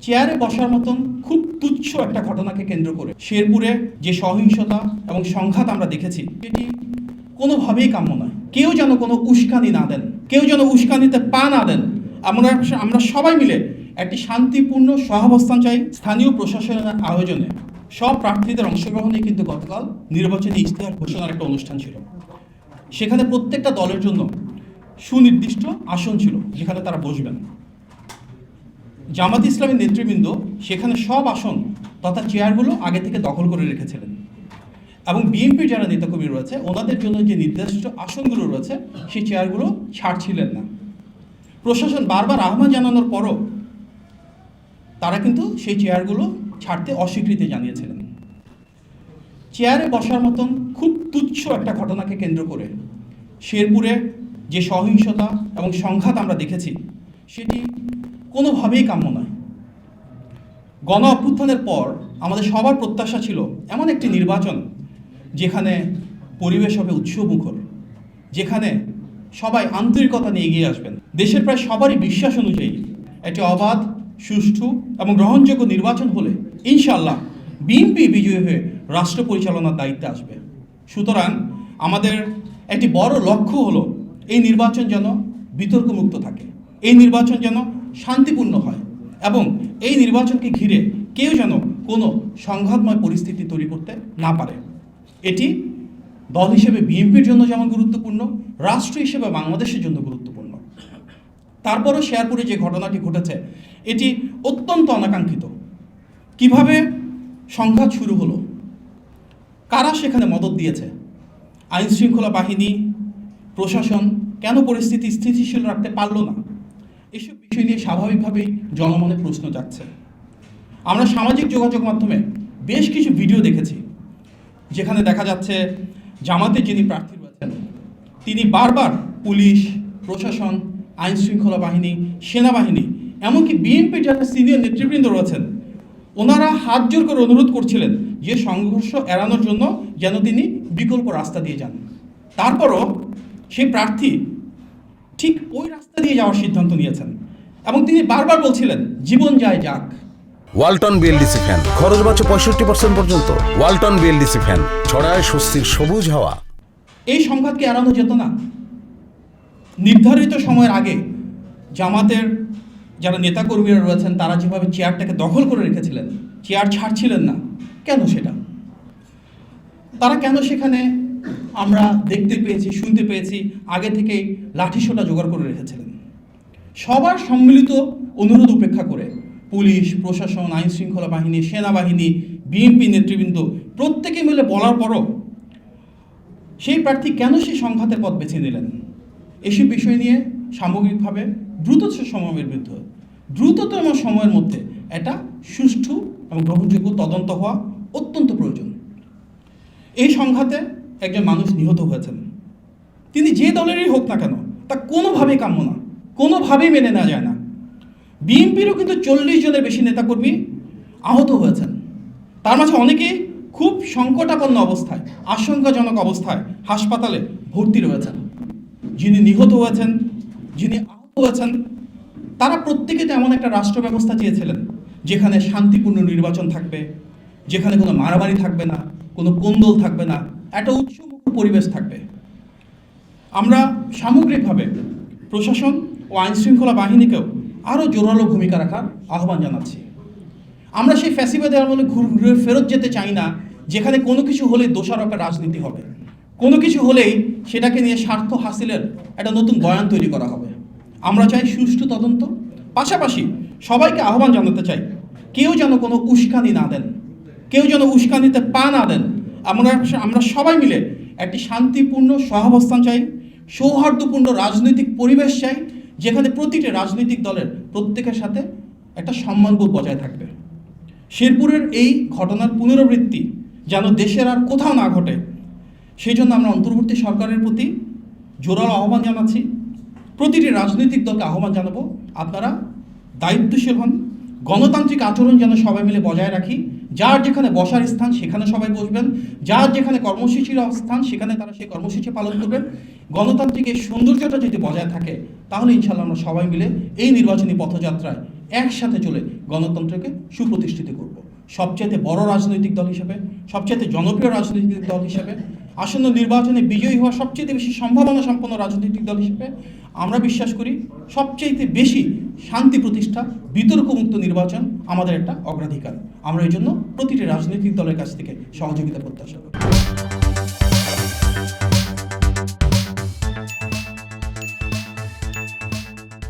চেয়ারে বসার মতন খুব তুচ্ছ একটা ঘটনাকে কেন্দ্র করে শেরপুরে যে সহিংসতা এবং সংঘাত আমরা দেখেছি, এটি কোনোভাবেই কাম্য নয়। কেউ যেন কোনো উস্কানি না দেন, কেউ যেন উস্কানিতে পা না দেন। আমরা সবাই মিলে একটি শান্তিপূর্ণ সহাবস্থান চাই। স্থানীয় প্রশাসনের আয়োজনে সব প্রার্থীদের অংশগ্রহণে কিন্তু গতকাল নির্বাচনী ইশতেহার ঘোষণার একটা অনুষ্ঠান ছিল। সেখানে প্রত্যেকটা দলের জন্য সুনির্দিষ্ট আসন ছিল যেখানে তারা বসবেন। জামাত ইসলামের নেতৃবৃন্দ সেখানে সব আসন তথা চেয়ারগুলো আগে থেকে দখল করে রেখেছিলেন এবং বিএনপির যারা নেতাকর্মী রয়েছে ওনাদের জন্য যে নির্দিষ্ট আসনগুলো রয়েছে সেই চেয়ারগুলো ছাড়ছিলেন না। প্রশাসন বারবার আহ্বান জানানোর পরও তারা কিন্তু সেই চেয়ারগুলো ছাড়তে অস্বীকৃতি জানিয়েছিলেন। চেয়ারে বসার মতন খুব তুচ্ছ একটা ঘটনাকে কেন্দ্র করে শেরপুরে যে সহিংসতা এবং সংঘাত আমরা দেখেছি, সেটি কোনোভাবেই কাম্য নয়। গণ অভ্যুত্থানের পর আমাদের সবার প্রত্যাশা ছিল এমন একটি নির্বাচন যেখানে পরিবেশ হবে উৎসবমুখর, যেখানে সবাই আন্তরিকতা নিয়ে এগিয়ে আসবেন। দেশের প্রায় সবারই বিশ্বাস অনুযায়ী একটি অবাধ, সুষ্ঠু এবং গ্রহণযোগ্য নির্বাচন হলে ইনশাআল্লাহ বিএনপি বিজয়ী হয়ে রাষ্ট্র পরিচালনার দায়িত্বে আসবে। সুতরাং আমাদের একটি বড় লক্ষ্য হলো এই নির্বাচন যেন বিতর্কমুক্ত থাকে, এই নির্বাচন যেন শান্তিপূর্ণ হয় এবং এই নির্বাচনকে ঘিরে কেউ যেন কোনো সংঘাতময় পরিস্থিতি তৈরি করতে না পারে। এটি দল হিসেবে বিএনপির জন্য যেমন গুরুত্বপূর্ণ, রাষ্ট্র হিসেবে বাংলাদেশের জন্য গুরুত্বপূর্ণ। তারপরও শেরপুরে যে ঘটনাটি ঘটেছে এটি অত্যন্ত অনাকাঙ্ক্ষিত। কিভাবে সংঘাত শুরু হলো, কারা সেখানে মদদ দিয়েছে, আইনশৃঙ্খলা বাহিনী, প্রশাসন কেন পরিস্থিতি স্থিতিশীল রাখতে পারল না, এসব বিষয় নিয়ে স্বাভাবিকভাবেই জনমনে প্রশ্ন জাগছে। আমরা সামাজিক যোগাযোগ মাধ্যমে বেশ কিছু ভিডিও দেখেছি যেখানে দেখা যাচ্ছে জামাতের যিনি প্রার্থী রয়েছেন তিনি বারবার পুলিশ, প্রশাসন, আইনশৃঙ্খলা বাহিনী, সেনাবাহিনী, এমনকি বিএনপির যারা সিনিয়র নেতৃবৃন্দ রয়েছেন ওনারা হাত জোর করে অনুরোধ করছিলেন যে সংঘর্ষ এড়ানোর জন্য যেন তিনি বিকল্প রাস্তা দিয়ে যান। তারপরও সেই প্রার্থী ঠিক ওই রাস্তা দিয়ে যাওয়ার সিদ্ধান্ত নিয়েছেন এবং তিনি বারবার বলছিলেন জীবন যায় যাক। ওয়ালটন বিএলডিসি ফ্যান, খরচ বাঁচে 65% পর্যন্ত। ওয়ালটন বিএলডিসি ফ্যান ছড়ায় স্বস্তির সবুজ হাওয়া। এই সংঘাতকে এড়ানো যেত না। নির্ধারিত সময়ের আগে জামাতের যারা নেতাকর্মীরা রয়েছেন তারা যেভাবে চেয়ারটাকে দখল করে রেখেছিলেন, চেয়ার ছাড়ছিলেন না, কেন সেটা? তারা কেন সেখানে আমরা দেখতে পেয়েছি, শুনতে পেয়েছি আগে থেকেই লাঠিসোঁটা জোগাড় করে রেখেছিলেন? সবার সম্মিলিত অনুরোধ উপেক্ষা করে পুলিশ, প্রশাসন, আইনশৃঙ্খলা বাহিনী, সেনাবাহিনী, বিএনপি নেতৃবৃন্দ প্রত্যেকে মিলে বলার পরও সেই প্রার্থী কেন সেই সংঘাতের পথ বেছে নিলেন? এসব বিষয় নিয়ে সামগ্রিকভাবে দ্রুততম সময়ের মধ্যে এটা সুষ্ঠু এবং গ্রহণযোগ্য তদন্ত হওয়া অত্যন্ত প্রয়োজন। এই সংঘাতে একজন মানুষ নিহত হয়েছেন, তিনি যে দলেরই হোক না কেন তা কোনোভাবেই কাম্য না, কোনোভাবেই মেনে নেওয়া যায় না। বিএনপিরও কিন্তু 40 জনের বেশি নেতাকর্মী আহত হয়েছেন, তার মাঝে অনেকেই খুব সংকটাপন্ন অবস্থায়, আশঙ্কাজনক অবস্থায় হাসপাতালে ভর্তি রয়েছেন। যিনি নিহত হয়েছেন, যিনি আহত হয়েছেন, তারা প্রত্যেকে তো এমন একটা রাষ্ট্র ব্যবস্থা চেয়েছিলেন যেখানে শান্তিপূর্ণ নির্বাচন থাকবে, যেখানে কোনো মারামারি থাকবে না, কোনো কোন্দল থাকবে না, একটা উৎসবমুখর পরিবেশ থাকবে। আমরা সামগ্রিকভাবে প্রশাসন ও আইনশৃঙ্খলা বাহিনীকেও আরও জোরালো ভূমিকা রাখার আহ্বান জানাচ্ছি। আমরা সেই ফ্যাসিবাদের আমলে ঘুরে ফেরত যেতে চাই না যেখানে কোনো কিছু হলেই দোষারোপের রাজনীতি হবে, কোনো কিছু হলেই সেটাকে নিয়ে স্বার্থ হাসিলের একটা নতুন বয়ান তৈরি করা হবে। আমরা চাই সুষ্ঠু তদন্ত, পাশাপাশি সবাইকে আহ্বান জানাতে চাই কেউ যেন কোনো উস্কানি না দেন, কেউ যেন উস্কানিতে পা না দেন। আমরা সবাই মিলে একটি শান্তিপূর্ণ সহাবস্থান চাই, সৌহার্দ্যপূর্ণ রাজনৈতিক পরিবেশ চাই যেখানে প্রতিটি রাজনৈতিক দলের প্রত্যেকের সাথে একটা সম্মানবোধ বজায় থাকবে। শেরপুরের এই ঘটনার পুনরাবৃত্তি যেন দেশের আর কোথাও না ঘটে, সেই জন্য আমরা অন্তর্বর্তী সরকারের প্রতি জোরালো আহ্বান জানাচ্ছি। প্রতিটি রাজনৈতিক দলকে আহ্বান জানাবো আপনারা দায়িত্বশীল হন, গণতান্ত্রিক আচরণ যেন সবাই মিলে বজায় রাখি। যার যেখানে বসার স্থান সেখানে সবাই বসবেন, যার যেখানে কর্মসূচির স্থান সেখানে তারা সেই কর্মসূচি পালন করবেন। গণতান্ত্রিক এই সৌন্দর্যটা যদি বজায় থাকে তাহলে ইনশাআল্লাহ আমরা সবাই মিলে এই নির্বাচনী পথযাত্রায় একসাথে চলে গণতন্ত্রকে সুপ্রতিষ্ঠিত করব। সবচাইতে বড় রাজনৈতিক দল হিসেবে, সবচাইতে জনপ্রিয় রাজনৈতিক দল হিসেবে, আসন্ন নির্বাচনে বিজয়ী হওয়ার সবচেয়ে বেশি সম্ভাবনা সম্পন্ন রাজনৈতিক দল হিসেবে আমরা বিশ্বাস করি সবচাইতে বেশি শান্তি প্রতিষ্ঠা, বিতর্কমুক্ত নির্বাচন আমাদের একটা অগ্রাধিকার। আমরা এই জন্য প্রতিটি রাজনৈতিক দলের কাছ থেকে সহযোগিতা প্রত্যাশা করি।